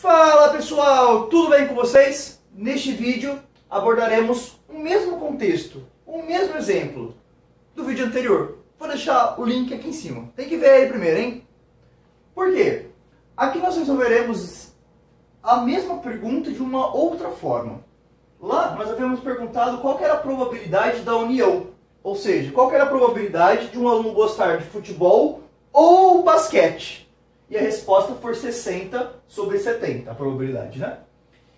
Fala pessoal, tudo bem com vocês? Neste vídeo abordaremos o mesmo contexto, o mesmo exemplo do vídeo anterior. Vou deixar o link aqui em cima. Tem que ver aí primeiro, hein? Por quê? Aqui nós resolveremos a mesma pergunta de uma outra forma. Lá nós havíamos perguntado qual que era a probabilidade da união. Ou seja, qual que era a probabilidade de um aluno gostar de futebol ou basquete. E a resposta foi 60 sobre 70, a probabilidade, né?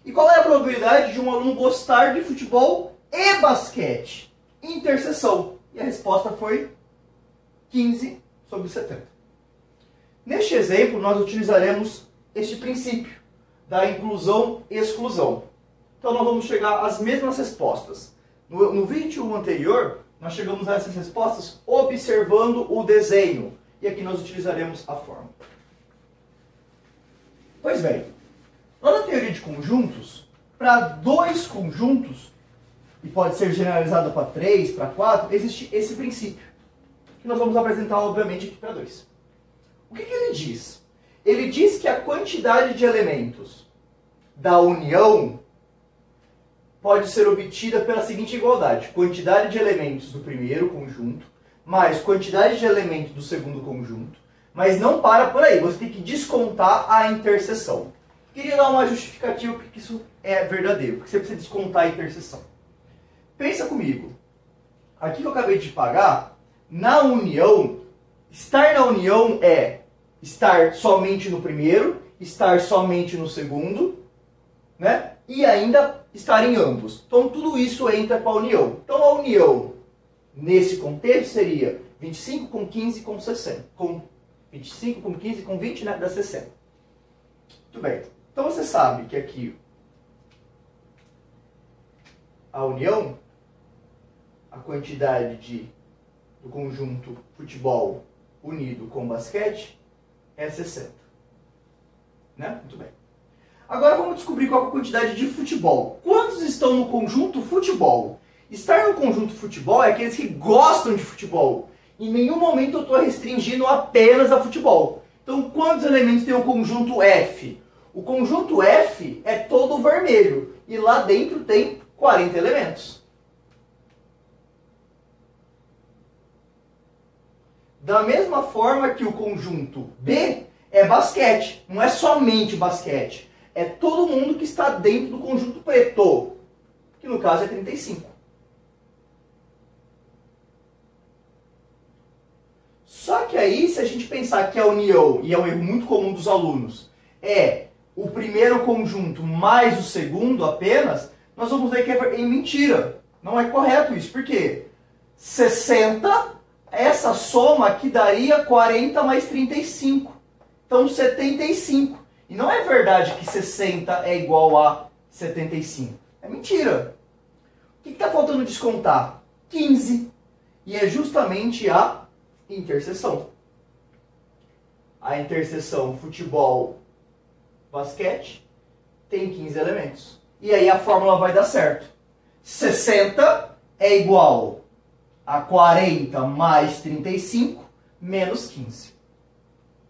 E qual é a probabilidade de um aluno gostar de futebol e basquete? Interseção. E a resposta foi 15 sobre 70. Neste exemplo, nós utilizaremos este princípio da inclusão e exclusão. Então, nós vamos chegar às mesmas respostas. No vídeo anterior, nós chegamos a essas respostas observando o desenho. E aqui nós utilizaremos a fórmula. Pois bem, lá na teoria de conjuntos, para dois conjuntos, e pode ser generalizado para 3, para 4, existe esse princípio, que nós vamos apresentar, obviamente, aqui para 2. O que ele diz? Ele diz que a quantidade de elementos da união pode ser obtida pela seguinte igualdade: quantidade de elementos do primeiro conjunto, mais quantidade de elementos do segundo conjunto. Mas não para por aí, você tem que descontar a interseção. Queria dar uma justificativa porque isso é verdadeiro, porque você precisa descontar a interseção. Pensa comigo, aqui que eu acabei de pagar, na união, estar na união é estar somente no primeiro, estar somente no segundo, né? E ainda estar em ambos. Então tudo isso entra para a união. Então a união, nesse contexto, seria 25 com 15 com 60. 25 com 15 com 20, né, dá 60. Muito bem. Então você sabe que aqui a união, a quantidade do conjunto futebol unido com basquete é 60. Né? Muito bem. Agora vamos descobrir qual é a quantidade de futebol. Quantos estão no conjunto futebol? Estar no conjunto futebol é aqueles que gostam de futebol. Em nenhum momento eu estou restringindo apenas a futebol. Então, quantos elementos tem o conjunto F? O conjunto F é todo vermelho. E lá dentro tem 40 elementos. Da mesma forma que o conjunto B é basquete. Não é somente basquete. É todo mundo que está dentro do conjunto preto. Que no caso é 35. Só que aí, se a gente pensar que a união, e é um erro muito comum dos alunos, é o primeiro conjunto mais o segundo apenas, nós vamos ver que é mentira. Não é correto isso. Por quê? 60, essa soma aqui daria 40 mais 35. Então 75. E não é verdade que 60 é igual a 75. É mentira. O que está faltando descontar? 15. E é justamente a interseção. A interseção futebol-basquete tem 15 elementos. E aí a fórmula vai dar certo. 60 é igual a 40 mais 35 menos 15.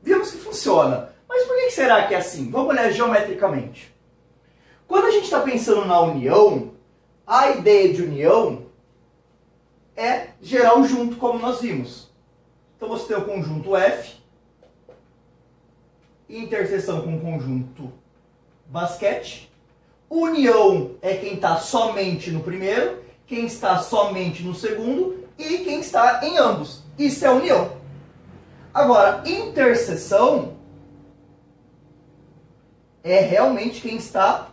Vimos que funciona. Mas por que será que é assim? Vamos olhar geometricamente. Quando a gente está pensando na união, a ideia de união é gerar o junto, como nós vimos. Então você tem o conjunto F, interseção com o conjunto basquete. União é quem está somente no primeiro, quem está somente no segundo e quem está em ambos. Isso é união. Agora, interseção é realmente quem está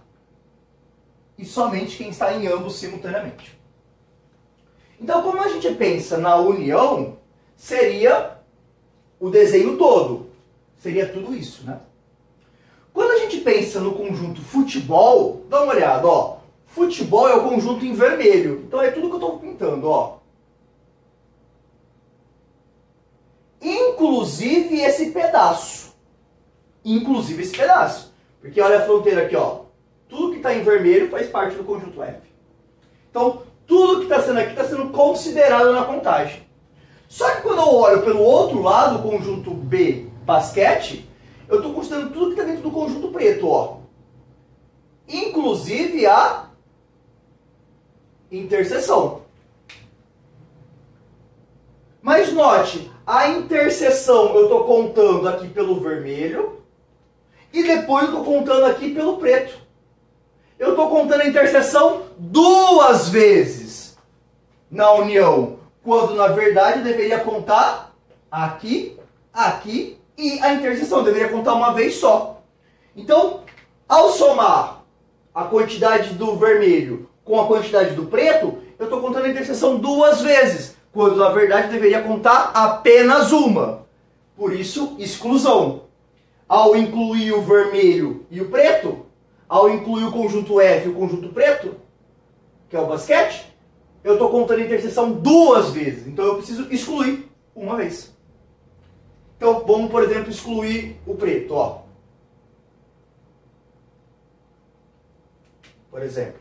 e somente quem está em ambos simultaneamente. Então, como a gente pensa na união, seria o desenho todo. Seria tudo isso, né? Quando a gente pensa no conjunto futebol, dá uma olhada, ó. Futebol é o conjunto em vermelho. Então é tudo que eu estou pintando, ó. Inclusive esse pedaço. Inclusive esse pedaço. Porque olha a fronteira aqui, ó. Tudo que está em vermelho faz parte do conjunto F. Então, tudo que está sendo aqui está sendo considerado na contagem. Só que quando eu olho pelo outro lado, o conjunto B, basquete, eu estou considerando tudo que está dentro do conjunto preto, ó. inclusive a interseção. Mas note, a interseção eu estou contando aqui pelo vermelho e depois eu estou contando aqui pelo preto. Eu estou contando a interseção duas vezes na união, quando na verdade eu deveria contar aqui, aqui e a interseção eu deveria contar uma vez só. Então, ao somar a quantidade do vermelho com a quantidade do preto, eu estou contando a interseção duas vezes, quando na verdade eu deveria contar apenas uma. Por isso, exclusão. Ao incluir o vermelho e o preto, ao incluir o conjunto F e o conjunto preto, que é o basquete, eu estou contando a interseção duas vezes. Então eu preciso excluir uma vez. Então vamos, por exemplo, excluir o preto. Ó. Por exemplo.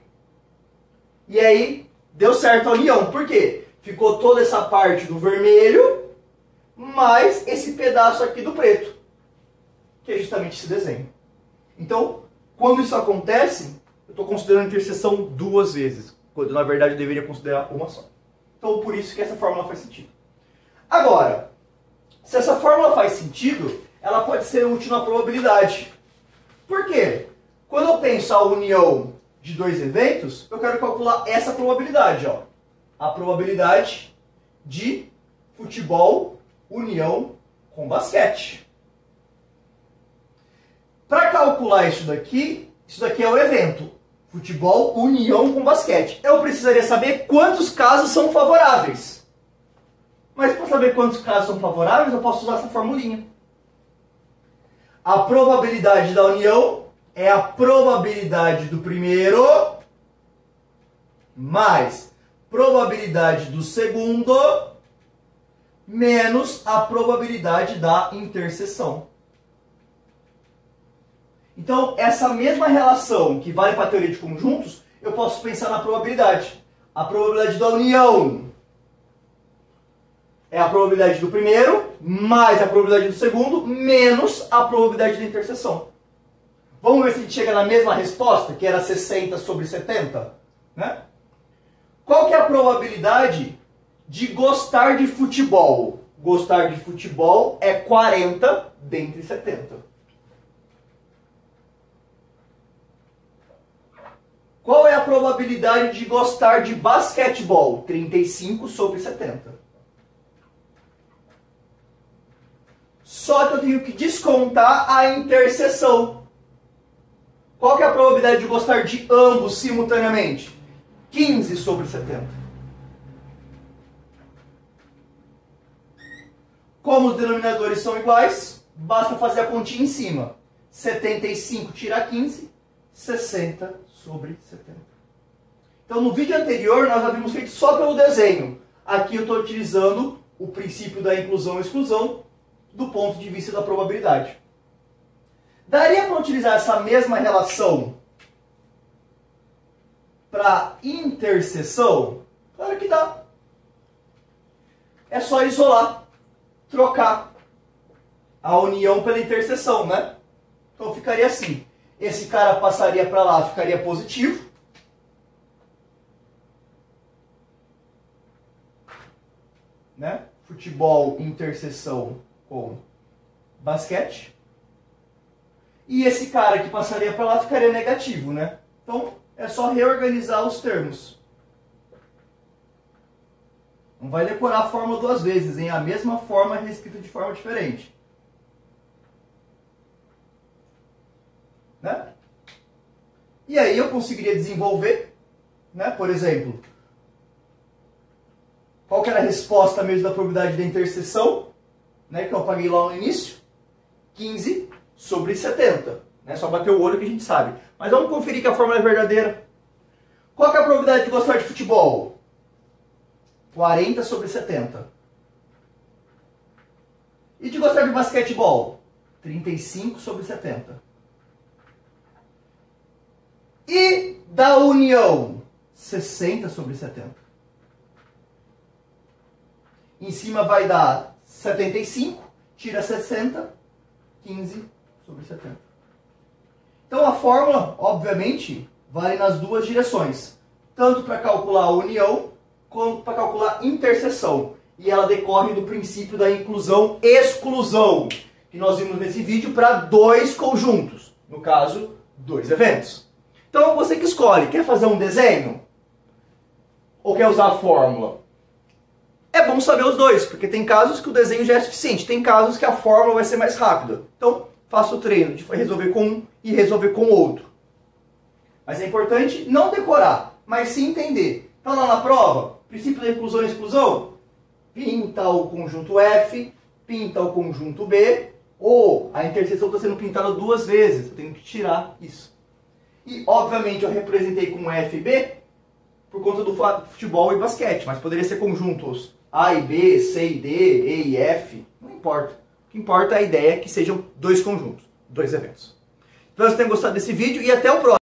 E aí, deu certo a união. Por quê? Ficou toda essa parte do vermelho, mais esse pedaço aqui do preto, que é justamente esse desenho. Então, quando isso acontece, eu estou considerando a interseção duas vezes, quando na verdade eu deveria considerar uma só. Então, por isso que essa fórmula faz sentido. Agora, se essa fórmula faz sentido, ela pode ser útil na probabilidade. Por quê? Quando eu penso a união de dois eventos, eu quero calcular essa probabilidade, ó. A probabilidade de futebol união com basquete. Para calcular isso daqui é o evento. Futebol união com basquete. Eu precisaria saber quantos casos são favoráveis. Mas para saber quantos casos são favoráveis, eu posso usar essa formulinha. A probabilidade da união é a probabilidade do primeiro mais probabilidade do segundo menos a probabilidade da interseção. Então, essa mesma relação que vale para a teoria de conjuntos, eu posso pensar na probabilidade. A probabilidade da união é a probabilidade do primeiro mais a probabilidade do segundo menos a probabilidade da interseção. Vamos ver se a gente chega na mesma resposta, que era 60 sobre 70? Né? Qual que é a probabilidade de gostar de futebol? Gostar de futebol é 40 dentre 70. Qual é a probabilidade de gostar de basquetebol? 35 sobre 70. Só que eu tenho que descontar a interseção. Qual que é a probabilidade de gostar de ambos simultaneamente? 15 sobre 70. Como os denominadores são iguais, basta fazer a continha em cima. 75 tirar 15, 60 sobre 70. Então no vídeo anterior nós havíamos feito só pelo desenho. Aqui eu estou utilizando o princípio da inclusão e exclusão do ponto de vista da probabilidade. Daria para utilizar essa mesma relação para interseção? Claro que dá. É só isolar, trocar a união pela interseção, né? Então ficaria assim. Esse cara passaria para lá, ficaria positivo. Né? Futebol, interseção com basquete. E esse cara que passaria para lá ficaria negativo, né? Então, é só reorganizar os termos. Não vai decorar a fórmula duas vezes, hein? A mesma forma reescrita de forma diferente. Né? E aí eu conseguiria desenvolver, né? Por exemplo, qual que era a resposta mesmo da probabilidade da interseção, né? Que eu apaguei lá no início? 15 sobre 70. Né? Só bater o olho que a gente sabe. Mas vamos conferir que a fórmula é verdadeira. Qual que é a probabilidade de gostar de futebol? 40 sobre 70. E de gostar de basquetebol? 35 sobre 70. E da união? 60 sobre 70. Em cima vai dar 75, tira 60, 15 sobre 70. Então a fórmula, obviamente, vale nas duas direções. Tanto para calcular a união, quanto para calcular a interseção. E ela decorre do princípio da inclusão-exclusão, que nós vimos nesse vídeo para dois conjuntos. No caso, dois eventos. Então você que escolhe, quer fazer um desenho? Ou quer usar a fórmula? É bom saber os dois, porque tem casos que o desenho já é suficiente, tem casos que a fórmula vai ser mais rápida. Então, faça o treino de resolver com um e resolver com o outro. Mas é importante não decorar, mas sim entender. Então lá na prova, princípio da inclusão e exclusão, pinta o conjunto F, pinta o conjunto B, ou a interseção está sendo pintada duas vezes, eu tenho que tirar isso. E, obviamente, eu representei com F e B por conta do futebol e basquete, mas poderia ser conjuntos A e B, C e D, E e F, não importa. O que importa é a ideia que sejam dois conjuntos, dois eventos. Espero que vocês tenham gostado desse vídeo e até o próximo.